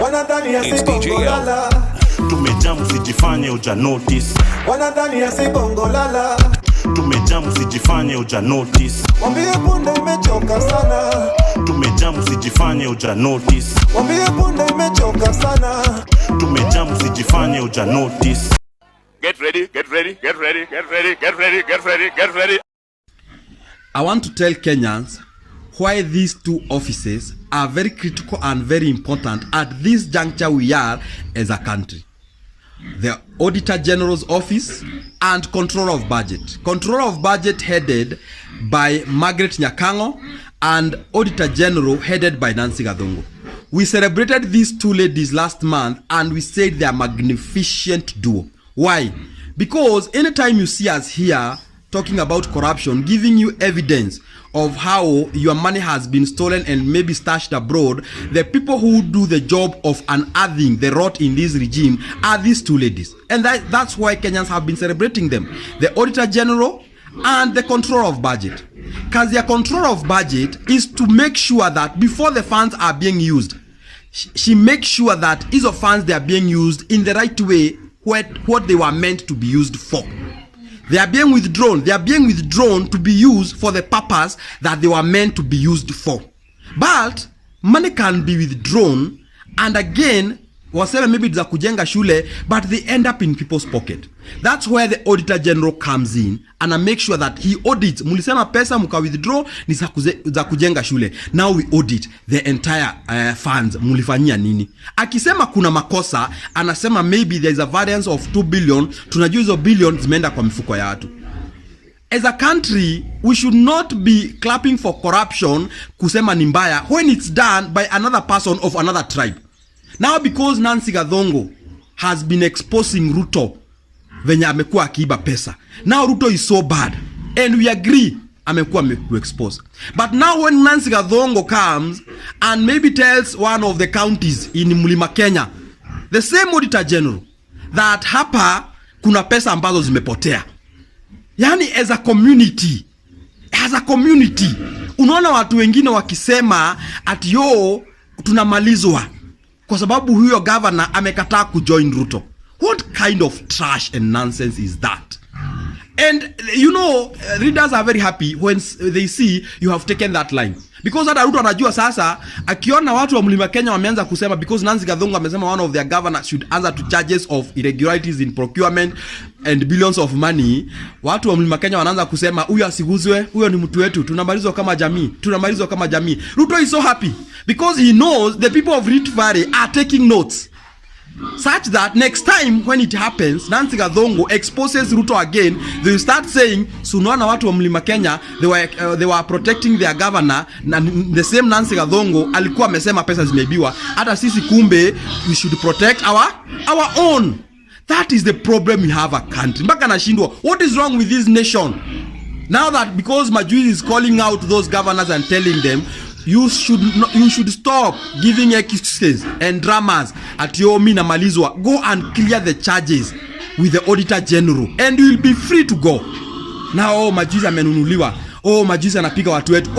Wanadhani asibongo lala. Tumejamu sijifanye uja notice. Wanadhani asibongo lala. Tumejamu sijifanye uja notice. Wambie punde imechoka sana. Tumejamu sijifanye uja notice. Wambie punde imechoka sana. Tumejamu sijifanye uja notice. Get ready, get ready, get ready, get ready, get ready, get ready, get ready. I want to tell Kenyans why these two offices are very critical and very important at this juncture we are as a country. The Auditor General's Office and Controller of Budget. Controller of Budget headed by Margaret Nyakango and Auditor General headed by Nancy Gathungu. We celebrated these two ladies last month and we said they are magnificent duo. Why? Because anytime you see us here talking about corruption, giving you evidence of how your money has been stolen and maybe stashed abroad, the people who do the job of unearthing the rot in this regime are these two ladies. And that's why Kenyans have been celebrating them. The Auditor General and the Controller of Budget. Because the Controller of Budget is to make sure that before the funds are being used, she makes sure that these funds they are being used in the right way, what they were meant to be used for. They are being withdrawn. They are being withdrawn to be used for the purpose that they were meant to be used for. But money can be withdrawn and again, wasema maybe za kujenga shule, but they end up in people's pocket. That's where the Auditor General comes in and I make sure that he audits. Mulisema pesa muka withdraw ni za kujenga shule. Now we audit the entire funds. Mulifanyia nini? Akisema kuna makosa, anasema maybe there is a variance of 2 billion. Tunajua hizo billion zimeenda kwa mifuko ya watu. As a country, we should not be clapping for corruption kusema ni mbaya when it's done by another person of another tribe. Now because Nancy Gathungu has been exposing Ruto venye amekuwa akiiba pesa. Now Ruto is so bad and we agree amekuwa expose. But now when Nancy Gathungu comes and maybe tells one of the counties in Mlima Kenya, the same Auditor General, that hapa kuna pesa ambazo zimepotea. Yani as a community, unaona watu wengine wakisema ati yo tunamalizwa kwa sababu huyo governor amekataa kujoin Ruto. What kind of trash and nonsense is that? And you know, readers are very happy when they see you have taken that line. Because hata Ruto anajua sasa, akiona watu wa Mlima Kenya wameanza kusema because Nancy Gathungu amesema one of their governors should answer to charges of irregularities in procurement and billions of money, watu wa Mlima Kenya wanaanza kusema huyu asiguzwe, huyo ni mtu wetu, tunamalizwa kama jamii. Ruto is so happy because he knows the people of Rift Valley are taking notes. Such that next time when it happens, Nancy Gathungu exposes Ruto again, they will start saying, sunaona watu wa Mlima Kenya, they were protecting their governor, na the same Nancy Gathungu alikuwa amesema pesa zimeibiwa. Hata sisi kumbe, we should protect our own. That is the problem we have a country. Mpaka nashindwa, what is wrong with this nation? Now that because Majuzi is calling out those governors and telling them, you should stop giving excuses and dramas at your mina malizwa. Go and clear the charges with the Auditor General and you will be free to go. Now Majuzi amenunuliwa. Majuzi anapiga watu wetu.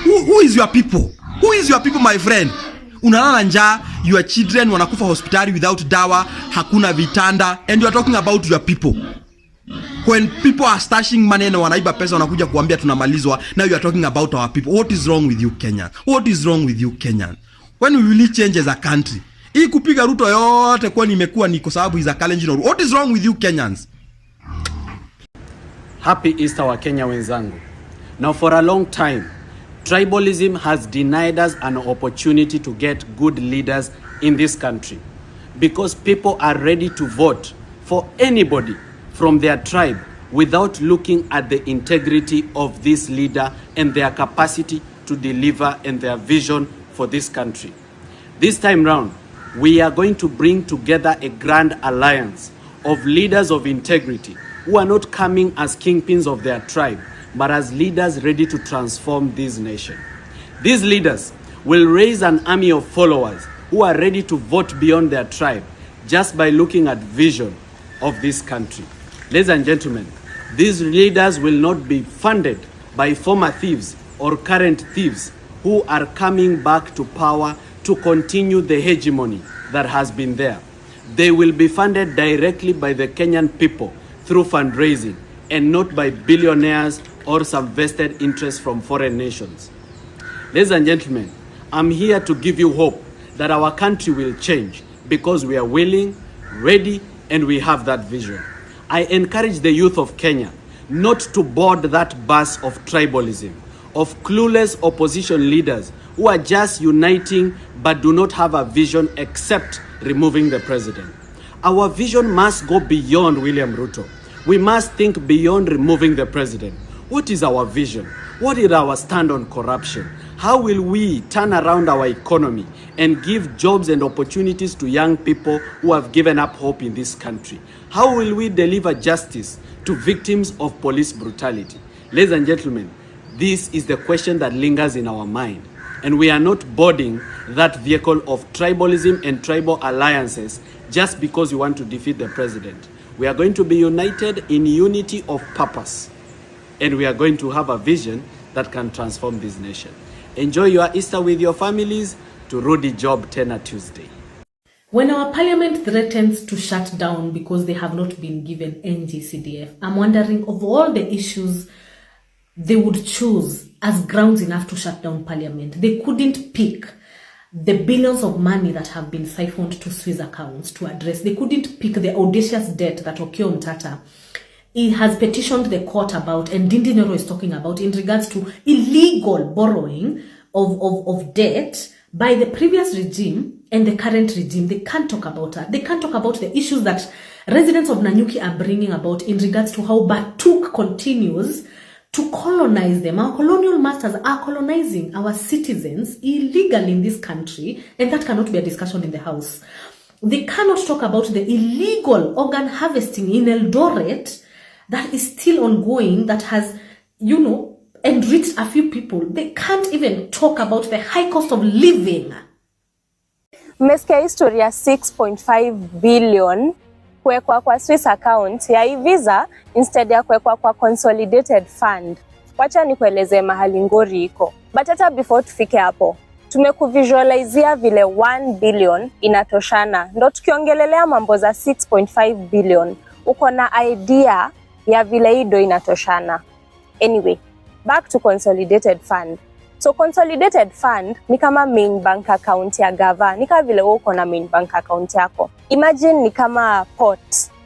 Who is your people? Who is your people, my friend? Unalala njaa, your children wanakufa hospitali without dawa, hakuna vitanda, and you are talking about your people. When people are stashing money na wanaiba pesa wanakuja kuambia tunamalizwa, now you are talking about our people. What is wrong with you Kenyans? What is wrong with you Kenyans? When we really change as a country? Hii kupiga Ruto yote kwa nimekuwa ni kwa sababu is a Kalenjin. What is wrong with you Kenyans? Happy Easter wa Kenya wenzangu. Now for a long time, tribalism has denied us an opportunity to get good leaders in this country because people are ready to vote for anybody from their tribe without looking at the integrity of this leader and their capacity to deliver and their vision for this country. This time round, we are going to bring together a grand alliance of leaders of integrity who are not coming as kingpins of their tribe, but as leaders ready to transform this nation. These leaders will raise an army of followers who are ready to vote beyond their tribe just by looking at vision of this country. Ladies and gentlemen, these leaders will not be funded by former thieves or current thieves who are coming back to power to continue the hegemony that has been there. They will be funded directly by the Kenyan people through fundraising and not by billionaires or some vested interests from foreign nations. Ladies and gentlemen, I'm here to give you hope that our country will change because we are willing, ready, and we have that vision. I encourage the youth of Kenya not to board that bus of tribalism, of clueless opposition leaders who are just uniting but do not have a vision except removing the president. Our vision must go beyond William Ruto. We must think beyond removing the president. What is our vision? What is our stand on corruption? How will we turn around our economy and give jobs and opportunities to young people who have given up hope in this country? How will we deliver justice to victims of police brutality? Ladies and gentlemen, this is the question that lingers in our mind. And we are not boarding that vehicle of tribalism and tribal alliances just because we want to defeat the president. We are going to be united in unity of purpose. And we are going to have a vision that can transform this nation. Enjoy your Easter with your families. To Rudy Job, Tenor Tuesday. When our parliament threatens to shut down because they have not been given NGCDF, I'm wondering of all the issues they would choose as grounds enough to shut down parliament. They couldn't pick the billions of money that have been siphoned to Swiss accounts to address. They couldn't pick the audacious debt that Okiya Mtata he has petitioned the court about, and Ndindi Nyoro is talking about, in regards to illegal borrowing of debt by the previous regime and the current regime. They can't talk about that. They can't talk about the issues that residents of Nanyuki are bringing about in regards to how Batuk continues to colonize them. Our colonial masters are colonizing our citizens illegally in this country, and that cannot be a discussion in the House. They cannot talk about the illegal organ harvesting in Eldoret that is still ongoing, that has, enriched a few people. They can't even talk about the high cost of living. Mmesikia historia 6.5 billion kuwekwa kwa Swiss account ya Visa instead ya kuwekwa kwa consolidated fund. Wacha nikueleze mahali ngori iko. But hata before tufike hapo, tumekuvisualizea vile 1 billion inatoshana. Ndo tukiongelelea mambo za 6.5 billion, uko na idea ya vile hido inatoshana. Anyway, back to consolidated fund. So consolidated fund ni kama main bank account ya gava. Ni kama vile uko na main bank account yako. Imagine ni kama pot.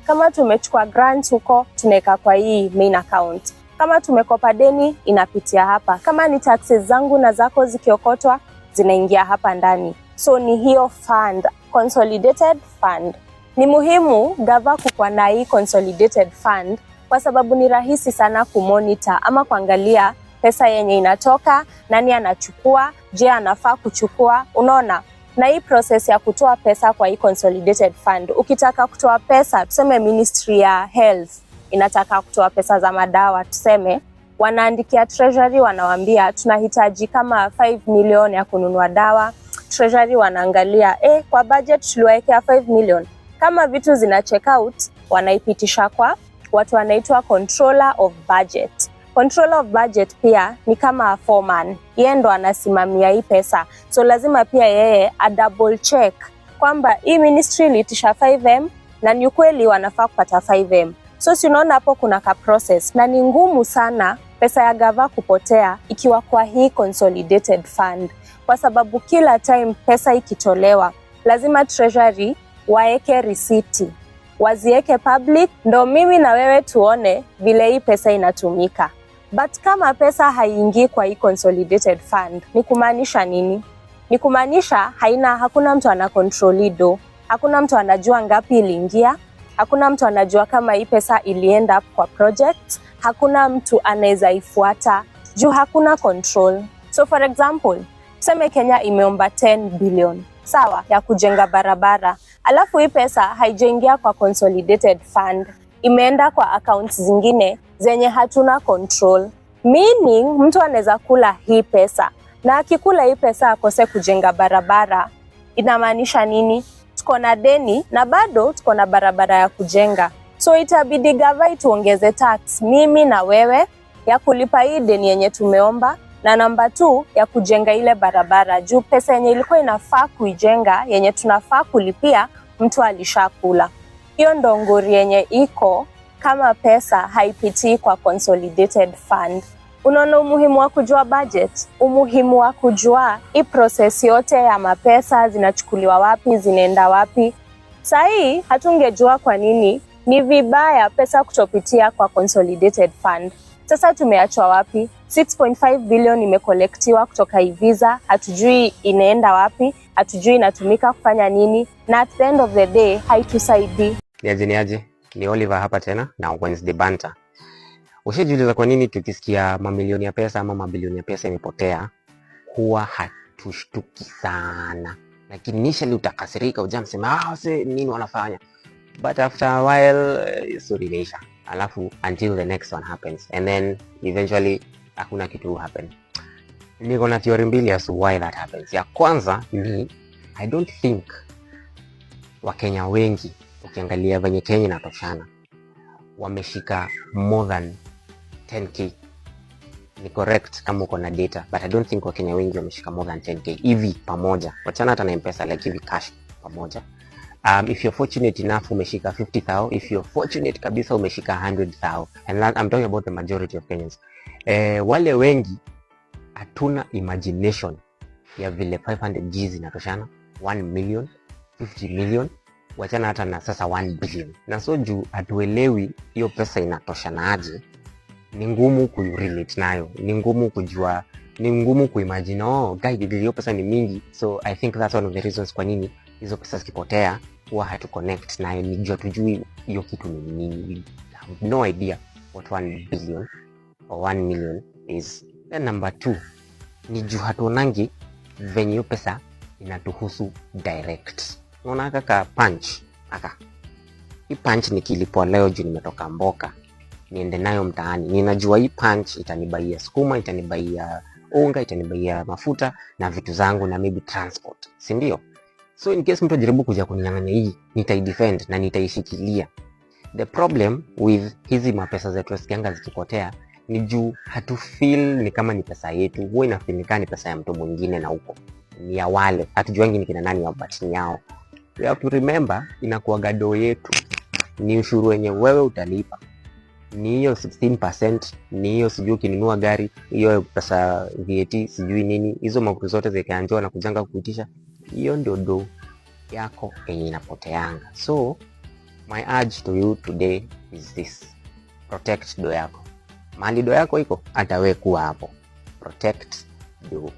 Kama tumechukua grants huko, tunaweka kwa hii main account. Kama tumekopa deni, inapitia hapa. Kama ni taxes zangu na zako zikiokotwa, zinaingia hapa ndani. So ni hiyo fund, consolidated fund. Ni muhimu gava kukuwa na hii consolidated fund kwa sababu ni rahisi sana kumonitor ama kuangalia pesa yenye inatoka, nani anachukua, je anafaa kuchukua, unaona? Na hii process ya kutoa pesa kwa hii consolidated fund, ukitaka kutoa pesa, tuseme Ministry ya Health inataka kutoa pesa za madawa, tuseme, wanaandikia Treasury, wanawaambia tunahitaji kama 5 million ya kununua dawa. Treasury wanaangalia, kwa budget tuliwekea 5 million. Kama vitu zina check out, wanaipitisha kwa watu wanaitwa controller of budget. Controller of budget pia ni kama foreman. Yeye ndo anasimamia hii pesa. So lazima pia yeye a double check kwamba hii ministry ilitisha 5M na ni kweli wanafaa kupata 5M. So si unaona hapo kuna ka process na ni ngumu sana pesa ya gava kupotea ikiwa kwa hii consolidated fund. Kwa sababu kila time pesa ikitolewa, lazima Treasury waeke risiti, wazieke public, ndo mimi na wewe tuone vile hii pesa inatumika. But kama pesa haingii kwa hii consolidated fund, ni kumaanisha nini? Ni kumaanisha hakuna mtu ana control do, hakuna mtu anajua ngapi iliingia, hakuna mtu anajua kama hii pesa ilienda kwa project, hakuna mtu anaweza ifuata juu hakuna control. So for example, tuseme Kenya imeomba 10 billion, sawa, ya kujenga barabara. Alafu hii pesa haijaingia kwa consolidated fund, imeenda kwa accounts zingine zenye hatuna control. Meaning mtu anaweza kula hii pesa, na akikula hii pesa akose kujenga barabara. Inamaanisha nini? Tuko na deni na bado tuko na barabara ya kujenga. So itabidi gava tuongeze tax, mimi na wewe, ya kulipa hii deni yenye tumeomba, na namba 2 ya kujenga ile barabara juu pesa yenye ilikuwa inafaa kuijenga yenye tunafaa kulipia mtu alishakula. Hiyo ndo ngori yenye iko kama pesa haipitii kwa consolidated fund. Unaona umuhimu wa kujua budget, umuhimu wa kujua hii process yote ya mapesa zinachukuliwa wapi, zinaenda wapi. Sahi hatungejua kwa nini ni vibaya pesa kutopitia kwa consolidated fund. Sasa tumeachwa wapi? 6.5 billion imekolektiwa kutoka Visa, hatujui inaenda wapi, hatujui inatumika kufanya nini, na at the end of the day haitusaidii. Niaje, ni Oliver hapa tena na Wednesday Banter. Ushajiuliza kwa nini tukisikia mamilioni ya pesa ama mabilioni ya pesa imepotea huwa hatushtuki sana? Lakini initially utakasirika, ujamsema nini wanafanya, but after a while story imeisha, alafu until the next one happens and then eventually hakuna kitu happen. Niko na theory mbili as to why that happens. Ya kwanza ni I don't think Wakenya wengi, ukiangalia venye Kenya inatoshana, wameshika more than 10k. Ni correct kama uko na data, but I don't think Wakenya wengi wameshika more than 10k hivi pamoja, wachana hata na M-Pesa, like hivi cash pamoja. If you're fortunate enough umeshika 50,000, if you're fortunate kabisa umeshika 100,000, and that, I'm talking about the majority of Kenyans. Wale wengi hatuna imagination ya vile 500 G zinatoshana, 1 million, 50 million, wachana hata na sasa 1 billion. Na so juu hatuelewi hiyo pesa inatoshana aje, ni ngumu ku-relate nayo, ni ngumu kujua, ni ngumu kuimagine, hiyo pesa ni mingi. So I think that's one of the reasons kwa nini hizo pesa zikipotea huwa hatu connect nayo, ni jua tujui hiyo kitu ni nini. We have no idea what 1 billion or 1 million is. Then number 2, ni juu hatuonangi venye hiyo pesa inatuhusu direct. Unaona kaka punch, hii punch nikilipwa leo juu nimetoka mboka niende nayo mtaani, ninajua hii punch itanibaia sukuma, itanibaia unga, itanibaia mafuta na vitu zangu na maybe transport, si ndio? So in case mtu ajaribu kuja kuninyang'anya hii, nitaidefend na nitaishikilia. The problem with hizi mapesa zetu asikianga zikipotea ni juu hatu feel ni kama ni pesa yetu, huwa inafinika ni pesa ya mtu mwingine, na huko ni ya wale hatujuangi ni kina nani ya batini yao. We have to remember inakuwa gado yetu, ni ushuru wenye wewe utalipa, ni hiyo 16%, ni hiyo sijui ukinunua gari, hiyo pesa VAT sijui nini, hizo mafuta zote zikaanjwa na kujanga kuitisha, hiyo ndio do yako yenye inapoteanga. So my urge to you today is this: protect do yako. Mali do yako iko, hata wewe kuwa hapo, protect do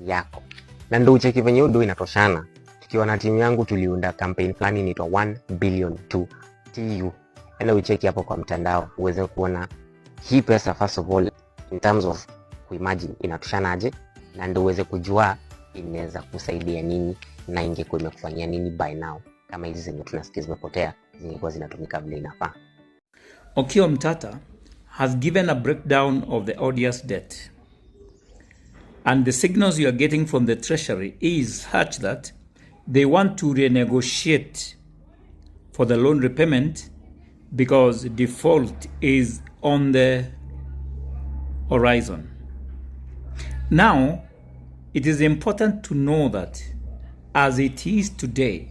yako. Na ndio ucheki venye do inatoshana. Tukiwa na timu yangu tuliunda campaign fulani inaitwa 1 billion to TU. Ela ucheki hapo kwa mtandao uweze kuona hii pesa first of all in terms of kuimagine inatoshana aje, na ndio uweze kujua inaweza kusaidia nini na ingekuwa imekufanyia nini by now kama hizi zenye tunasikia zimepotea zingekuwa zinatumika vile inafaa. Okiya Omtata has given a breakdown of the Odious debt, and the signals you are getting from the treasury is such that they want to renegotiate for the loan repayment because default is on the horizon. Now, it is important to know that as it is today,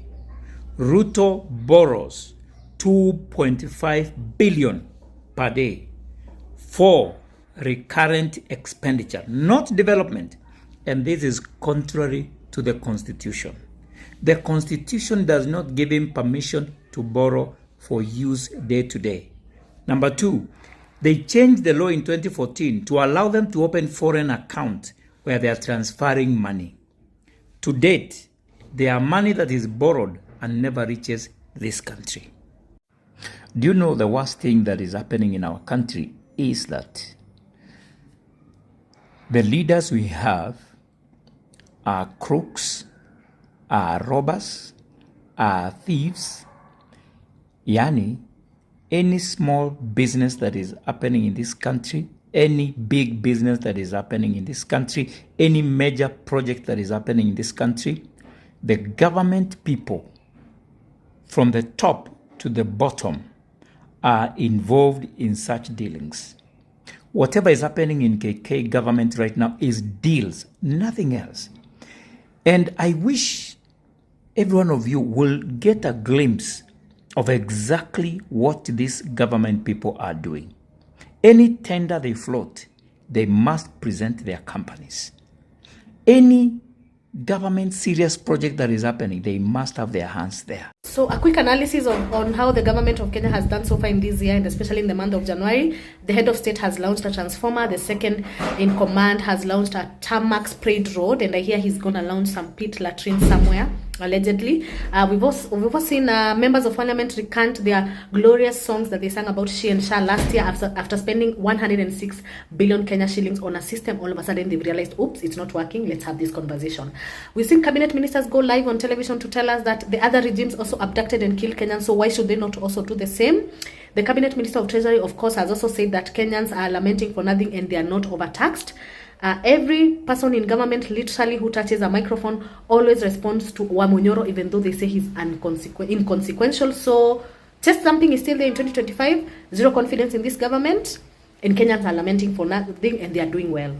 Ruto borrows 2.5 billion per day for recurrent expenditure, not development. And this is contrary to the Constitution. The Constitution does not give him permission to borrow for use day to day. Number 2, they changed the law in 2014 to allow them to open foreign accounts where they are transferring money. To date, there are money that is borrowed and never reaches this country. Do you know the worst thing that is happening in our country is that the leaders we have are crooks, are robbers, are thieves. Yani, any small business that is happening in this country, any big business that is happening in this country, any major project that is happening in this country, the government people from the top to the bottom are involved in such dealings. Whatever is happening in KK government right now is deals, nothing else. And I wish every one of you will get a glimpse of exactly what these government people are doing. Any tender they float, they must present their companies. Any government serious project that is happening, they must have their hands there. So a quick analysis on how the government of Kenya has done so far in this year, and especially in the month of January. The head of state has launched a transformer. The second in command has launched a tarmac sprayed road, and I hear he's going to launch some pit latrines somewhere, allegedly. We've also seen members of parliament recant their glorious songs that they sang about She and Sha last year after spending 106 billion Kenya shillings on a system. All of a sudden they've realized, oops, it's not working. Let's have this conversation. We've seen cabinet ministers go live on television to tell us that the other regimes also abducted and killed Kenyans, so why should they not also do the same? The cabinet minister of treasury, of course, has also said that Kenyans are lamenting for nothing and they are not overtaxed. Every person in government literally who touches a microphone always responds to Wamunyoro, even though they say he's inconsequential. So test something is still there in 2025. Zero confidence in this government, and Kenyans are lamenting for nothing and they are doing well.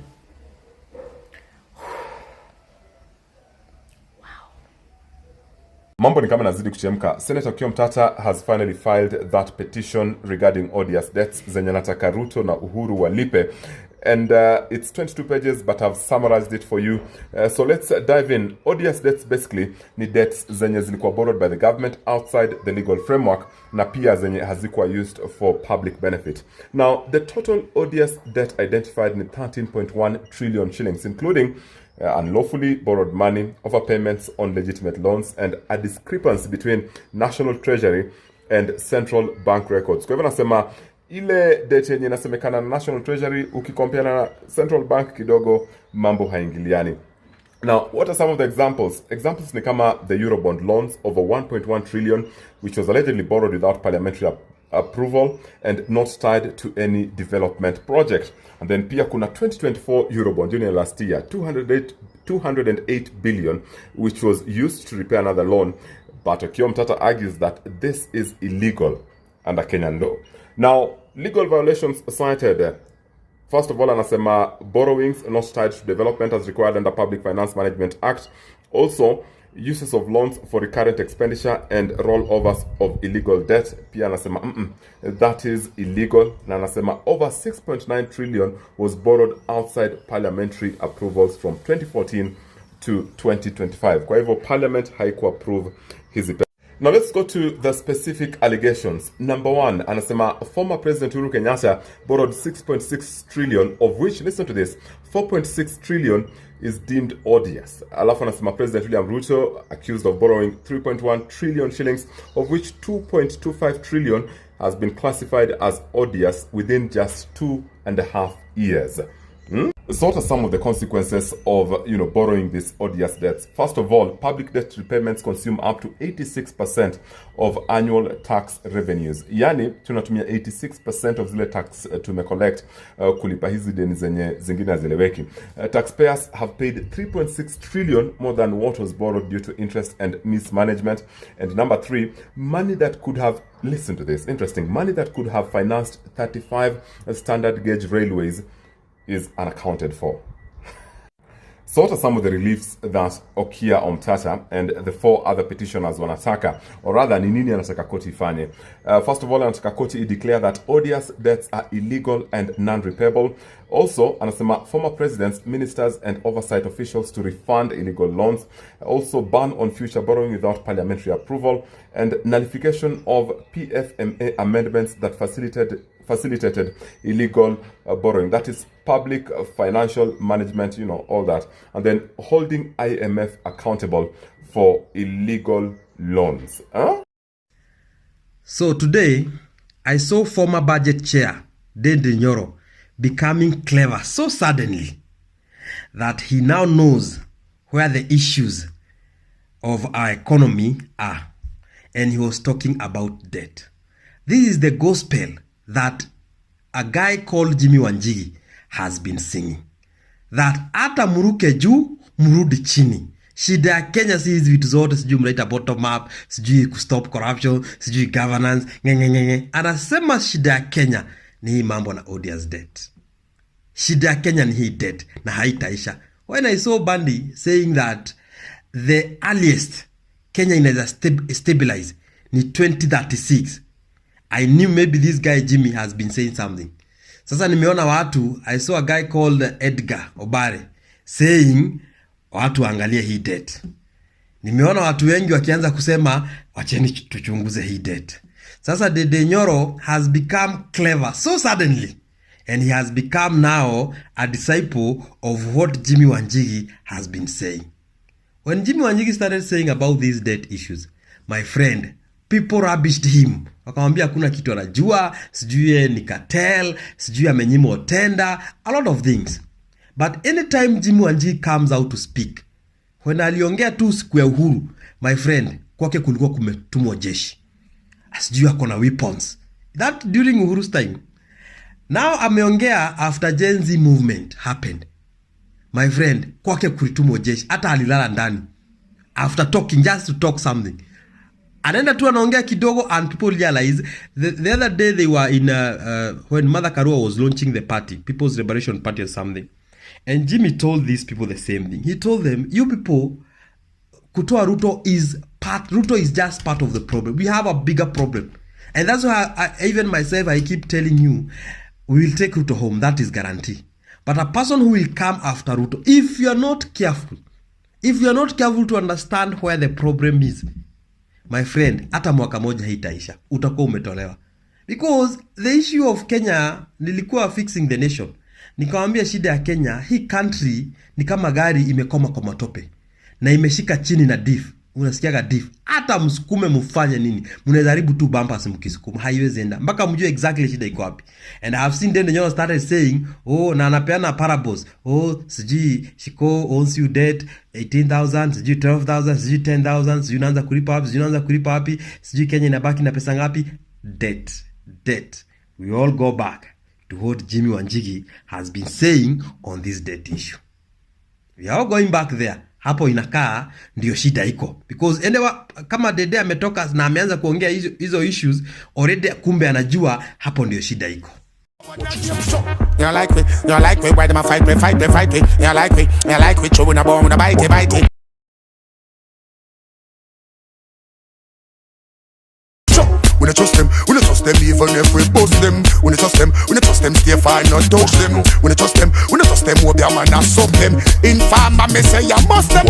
Mambo ni kama nazidi kuchemka. Senator Okiya Omtata has finally filed that petition regarding Odious debts zenye nataka Ruto na Uhuru walipe. And it's 22 pages, but I've summarized it for you. So let's dive in. Odious debts basically ni debts zenye zilikuwa borrowed by the government outside the legal framework na pia zenye hazikuwa used for public benefit. Now, the total odious debt identified in 13.1 trillion shillings, including unlawfully borrowed money, overpayments on legitimate loans, and a discrepancy between National Treasury and Central Bank records. Kwa hivyo nasema ile debt yenye inasemekana na National Treasury ukikompare na Central Bank kidogo mambo haingiliani. Now, what are some of the examples? Examples ni kama the Eurobond loans over 1.1 trillion, which was allegedly borrowed without parliamentary approval and not tied to any development project. And then pia kuna 2024 Eurobond union last year, 208 billion, which was used to repay another loan. But Okiya Omtata argues that this is illegal under Kenyan law. Now, legal violations cited. First of all, anasema borrowings not tied to development as required under Public Finance Management Act. Also, uses of loans for recurrent expenditure and rollovers of illegal debt. Pia anasema that is illegal. Na anasema over 6.9 trillion was borrowed outside parliamentary approvals from 2014 to 2025. Kwa hivyo parliament haikuapprove hizi. Now let's go to the specific allegations. Number one, anasema former President Uhuru Kenyatta borrowed 6.6 trillion, of which, listen to this, 4.6 trillion is deemed odious. Alafu anasema President William Ruto accused of borrowing 3.1 trillion shillings, of which 2.25 trillion has been classified as odious within just 2.5 years. So what are some of the consequences of, borrowing these odious debts? First of all, public debt repayments consume up to 86% of annual tax revenues. Yani, tunatumia 86% of zile tax tumecollect kulipa hizi deni zenye zingine hazileweki. Taxpayers have paid 3.6 trillion more than what was borrowed due to interest and mismanagement. And number three, money that could have, listen to this, interesting, money that could have financed 35 standard gauge railways is unaccounted for. So what are some of the reliefs that Okiya Omtata and the four other petitioners wanataka, or rather ni nini anataka koti ifanye? First of all, anataka koti declare that odious debts are illegal and non-repayable. Also, anasema former presidents, ministers and oversight officials to refund illegal loans. Also, ban on future borrowing without parliamentary approval, and nullification of PFMA amendments that facilitated illegal borrowing. That is public financial management, all that. And then holding IMF accountable for illegal loans. So today, I saw former budget chair, Dede Nyoro, becoming clever so suddenly that he now knows where the issues of our economy are. And he was talking about debt. This is the gospel that a guy called Jimmy Wanjigi has been singing. That ata muruke juu, murudi chini. Shida ya Kenya si hizi vitu zote, sijui mnaita bottom up, sijui kustop corruption, sijui governance, ngengengenge. Anasema shida ya Kenya ni hii mambo na odious debt. shida ya Kenya ni hii debt na haitaisha. When I saw Bandi saying that the earliest Kenya inaweza stabilize ni 2036, I knew maybe this guy Jimmy has been saying something. Sasa nimeona watu, I saw a guy called Edgar Obare saying watu angalie hii debt. Nimeona watu wengi wakianza kusema wacheni tuchunguze hii debt. Sasa Dede Nyoro has become clever so suddenly, and he has become now a disciple of what Jimmy Wanjigi has been saying. When Jimmy Wanjigi started saying about these debt issues, my friend, people rubbished him. Wakamwambia hakuna kitu anajua, sijui ni cartel, sijui amenyimwa tender, a lot of things. But anytime Jimmy Wanjigi comes out to speak, when aliongea tu siku ya uhuru, my friend, kwake kulikuwa kumetumwa jeshi. Sijui ako na weapons. That during Uhuru's time. Now ameongea after Genz movement happened. My friend, kwake kulitumwa jeshi. Hata alilala ndani. After talking, just to talk something. Anaenda tu anaongea kidogo and people realize. The other day they were in, when Mother Karua was launching the party, People's Liberation Party or something. And Jimmy told these people the same thing. He told them, you people, kutoa Ruto is just part of the problem. We have a bigger problem. And that's why I even myself, I keep telling you, we will take Ruto home. That is guarantee. But a person who will come after Ruto, if you are not careful to understand where the problem is, my friend, hata mwaka moja haitaisha. Utakuwa umetolewa. Because the issue of Kenya, nilikuwa fixing the nation. Nikamwambia shida ya Kenya, hii country ni kama gari imekoma kwa matope. Na imeshika chini na diff. Unasikiaga diff. Hata msukume mfanye nini. Mnaweza haribu tu bumpers mkisukuma. Haiwezi enda. Mpaka mjue exactly shida iko wapi. And I have seen them, they started saying, oh, na anapeana parables. Oh, sijui, Shiko owns you debt, 18,000, sijui 12,000, sijui 10,000, sijui unaanza kulipa wapi, sijui Kenya inabaki na pesa ngapi. Debt. We all go back to what Jimmy Wanjigi has been saying on this debt issue. We are all going back there. Hapo inakaa ndio shida iko. Because kama Dede ametoka na ameanza kuongea hizo issues, already kumbe anajua hapo ndio shida iko. You like me, why them a fight me. You like me, chewing a bone with a bite. We don't trust them even if we bust them. We don't trust them, stay far, not touch them. We don't trust them, hope their man not suck them. Informer me say you must them.